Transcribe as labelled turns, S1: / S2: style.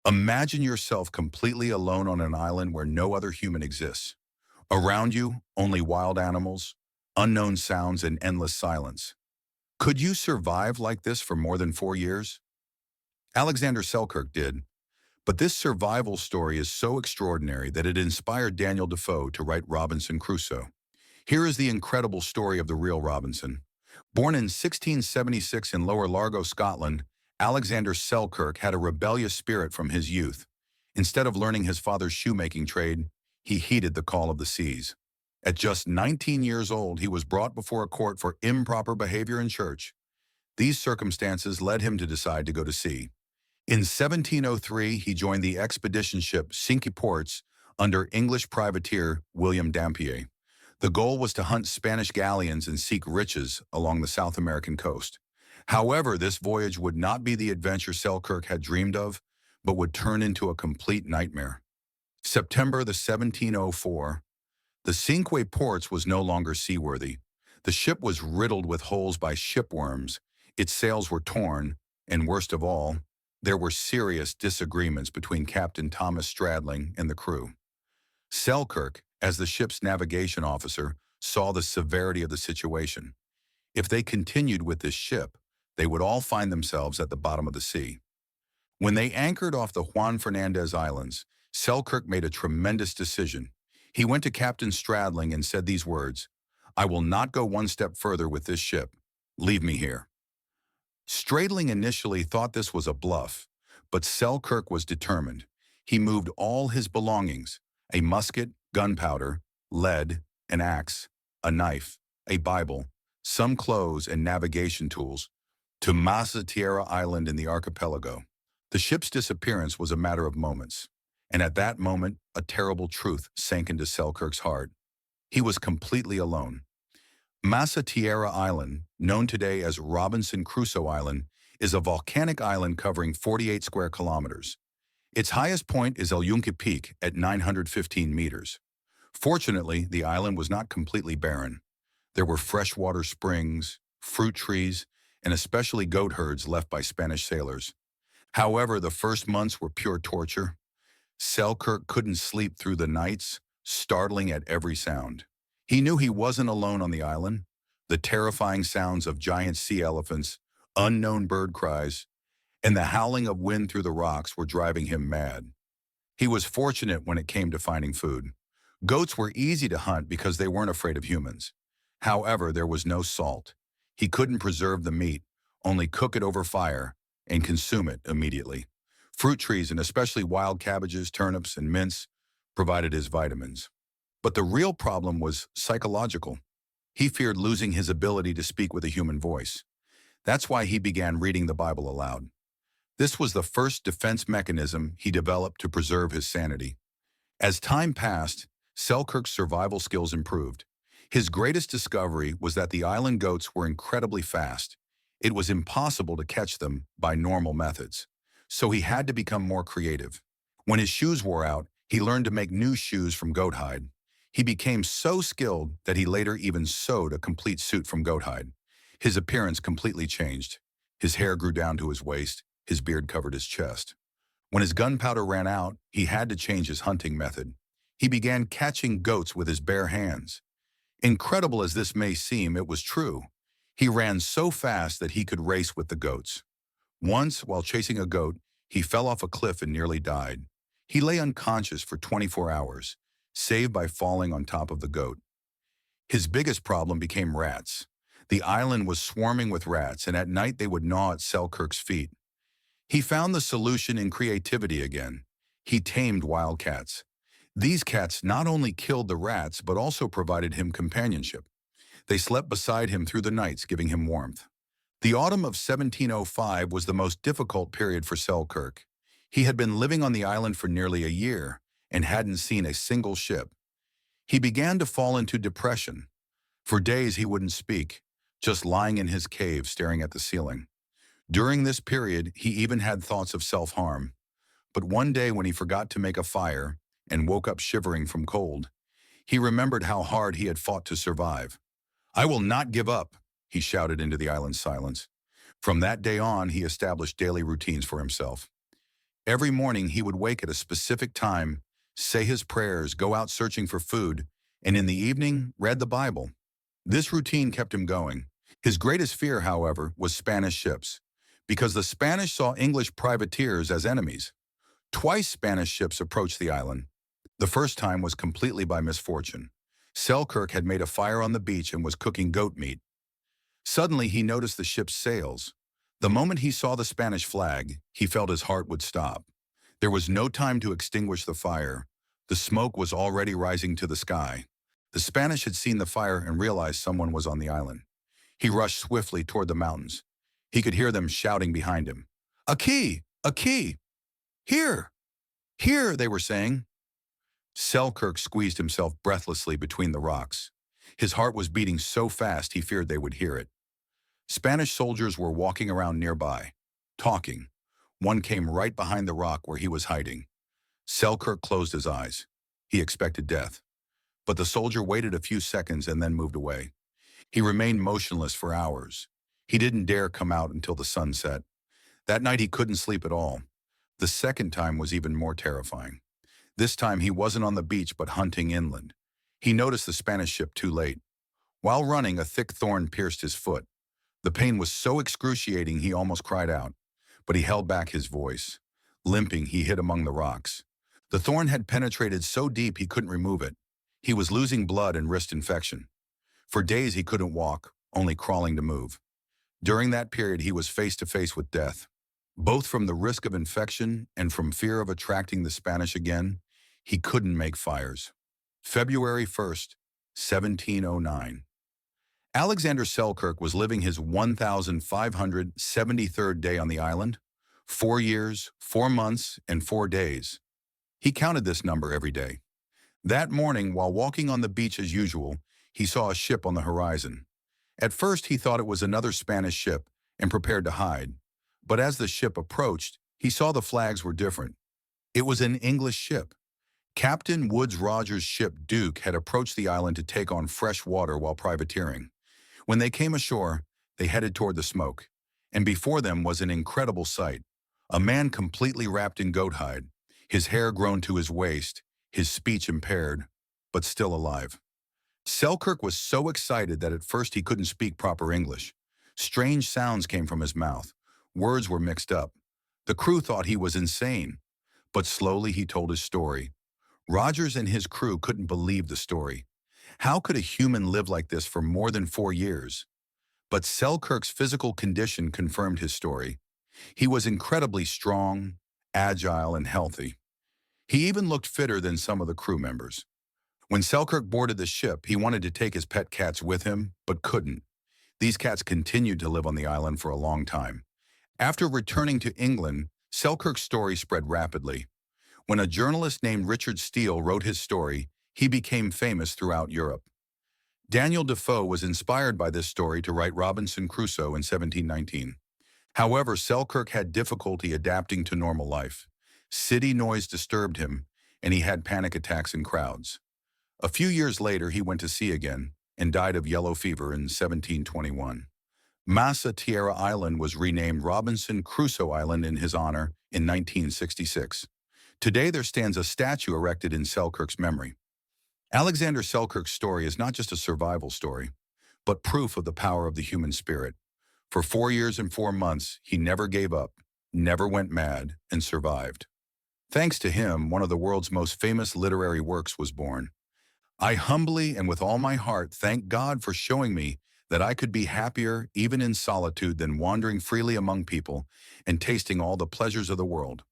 S1: Imagine yourself completely alone on an island where no other human exists. Around you, only wild animals, unknown sounds, and endless silence. Could you survive like this for more than 4 years? Alexander Selkirk did, but this survival story is so extraordinary that it inspired Daniel Defoe to write Robinson Crusoe. Here is the incredible story of the real Robinson. Born in 1676 in Lower Largo, Scotland, Alexander Selkirk had a rebellious spirit from his youth. Instead of learning his father's shoemaking trade, he heeded the call of the seas. At just 19 years old, he was brought before a court for improper behavior in church. These circumstances led him to decide to go to sea. In 1703, he joined the expedition ship Cinque Ports under English privateer William Dampier. The goal was to hunt Spanish galleons and seek riches along the South American coast. However, this voyage would not be the adventure Selkirk had dreamed of, but would turn into a complete nightmare. September the 1704, the Cinque Ports was no longer seaworthy. The ship was riddled with holes by shipworms, its sails were torn, and worst of all, there were serious disagreements between Captain Thomas Stradling and the crew. Selkirk, as the ship's navigation officer, saw the severity of the situation. If they continued with this ship, they would all find themselves at the bottom of the sea. When they anchored off the Juan Fernandez Islands, Selkirk made a tremendous decision. He went to Captain Stradling and said these words, "I will not go one step further with this ship. Leave me here." Stradling initially thought this was a bluff, but Selkirk was determined. He moved all his belongings, a musket, gunpowder, lead, an axe, a knife, a Bible, some clothes and navigation tools, to Massa Tierra Island in the archipelago. The ship's disappearance was a matter of moments, and at that moment, a terrible truth sank into Selkirk's heart. He was completely alone. Massa Tierra Island, known today as Robinson Crusoe Island, is a volcanic island covering 48 square kilometers. Its highest point is El Yunque Peak at 915 meters. Fortunately, the island was not completely barren. There were freshwater springs, fruit trees, and especially goat herds left by Spanish sailors. However, the first months were pure torture. Selkirk couldn't sleep through the nights, startling at every sound. He knew he wasn't alone on the island. The terrifying sounds of giant sea elephants, unknown bird cries, and the howling of wind through the rocks were driving him mad. He was fortunate when it came to finding food. Goats were easy to hunt because they weren't afraid of humans. However, there was no salt. He couldn't preserve the meat, only cook it over fire and consume it immediately. Fruit trees, and especially wild cabbages, turnips, and mints, provided his vitamins. But the real problem was psychological. He feared losing his ability to speak with a human voice. That's why he began reading the Bible aloud. This was the first defense mechanism he developed to preserve his sanity. As time passed, Selkirk's survival skills improved. His greatest discovery was that the island goats were incredibly fast. It was impossible to catch them by normal methods. So he had to become more creative. When his shoes wore out, he learned to make new shoes from goat hide. He became so skilled that he later even sewed a complete suit from goat hide. His appearance completely changed. His hair grew down to his waist, his beard covered his chest. When his gunpowder ran out, he had to change his hunting method. He began catching goats with his bare hands. Incredible as this may seem, it was true. He ran so fast that he could race with the goats. Once, while chasing a goat, he fell off a cliff and nearly died. He lay unconscious for 24 hours, saved by falling on top of the goat. His biggest problem became rats. The island was swarming with rats, and at night they would gnaw at Selkirk's feet. He found the solution in creativity again. He tamed wildcats. These cats not only killed the rats, but also provided him companionship. They slept beside him through the nights, giving him warmth. The autumn of 1705 was the most difficult period for Selkirk. He had been living on the island for nearly a year and hadn't seen a single ship. He began to fall into depression. For days he wouldn't speak, just lying in his cave staring at the ceiling. During this period, he even had thoughts of self-harm. But one day when he forgot to make a fire and woke up shivering from cold, he remembered how hard he had fought to survive. "I will not give up," he shouted into the island's silence. From that day on, he established daily routines for himself. Every morning he would wake at a specific time, say his prayers, go out searching for food, and in the evening, read the Bible. This routine kept him going. His greatest fear, however, was Spanish ships, because the Spanish saw English privateers as enemies. Twice Spanish ships approached the island. The first time was completely by misfortune. Selkirk had made a fire on the beach and was cooking goat meat. Suddenly he noticed the ship's sails. The moment he saw the Spanish flag, he felt his heart would stop. There was no time to extinguish the fire. The smoke was already rising to the sky. The Spanish had seen the fire and realized someone was on the island. He rushed swiftly toward the mountains. He could hear them shouting behind him. "A key! A key! Here! Here!" they were saying. Selkirk squeezed himself breathlessly between the rocks. His heart was beating so fast he feared they would hear it. Spanish soldiers were walking around nearby, talking. One came right behind the rock where he was hiding. Selkirk closed his eyes. He expected death. But the soldier waited a few seconds and then moved away. He remained motionless for hours. He didn't dare come out until the sun set. That night he couldn't sleep at all. The second time was even more terrifying. This time he wasn't on the beach but hunting inland. He noticed the Spanish ship too late. While running, a thick thorn pierced his foot. The pain was so excruciating he almost cried out, but he held back his voice. Limping, he hid among the rocks. The thorn had penetrated so deep he couldn't remove it. He was losing blood and wrist infection. For days he couldn't walk, only crawling to move. During that period he was face to face with death. Both from the risk of infection and from fear of attracting the Spanish again, he couldn't make fires. February 1st, 1709. Alexander Selkirk was living his 1,573rd day on the island, 4 years, 4 months, and 4 days. He counted this number every day. That morning, while walking on the beach as usual, he saw a ship on the horizon. At first, he thought it was another Spanish ship and prepared to hide. But as the ship approached, he saw the flags were different. It was an English ship. Captain Woodes Rogers' ship Duke had approached the island to take on fresh water while privateering. When they came ashore, they headed toward the smoke, and before them was an incredible sight. A man completely wrapped in goat hide, his hair grown to his waist, his speech impaired, but still alive. Selkirk was so excited that at first he couldn't speak proper English. Strange sounds came from his mouth. Words were mixed up. The crew thought he was insane, but slowly he told his story. Rogers and his crew couldn't believe the story. How could a human live like this for more than 4 years? But Selkirk's physical condition confirmed his story. He was incredibly strong, agile, and healthy. He even looked fitter than some of the crew members. When Selkirk boarded the ship, he wanted to take his pet cats with him, but couldn't. These cats continued to live on the island for a long time. After returning to England, Selkirk's story spread rapidly. When a journalist named Richard Steele wrote his story, he became famous throughout Europe. Daniel Defoe was inspired by this story to write Robinson Crusoe in 1719. However, Selkirk had difficulty adapting to normal life. City noise disturbed him, and he had panic attacks in crowds. A few years later, he went to sea again and died of yellow fever in 1721. Massa Tierra Island was renamed Robinson Crusoe Island in his honor in 1966. Today, there stands a statue erected in Selkirk's memory. Alexander Selkirk's story is not just a survival story, but proof of the power of the human spirit. For 4 years and 4 months, he never gave up, never went mad, and survived. Thanks to him, one of the world's most famous literary works was born. I humbly and with all my heart thank God for showing me that I could be happier even in solitude than wandering freely among people and tasting all the pleasures of the world.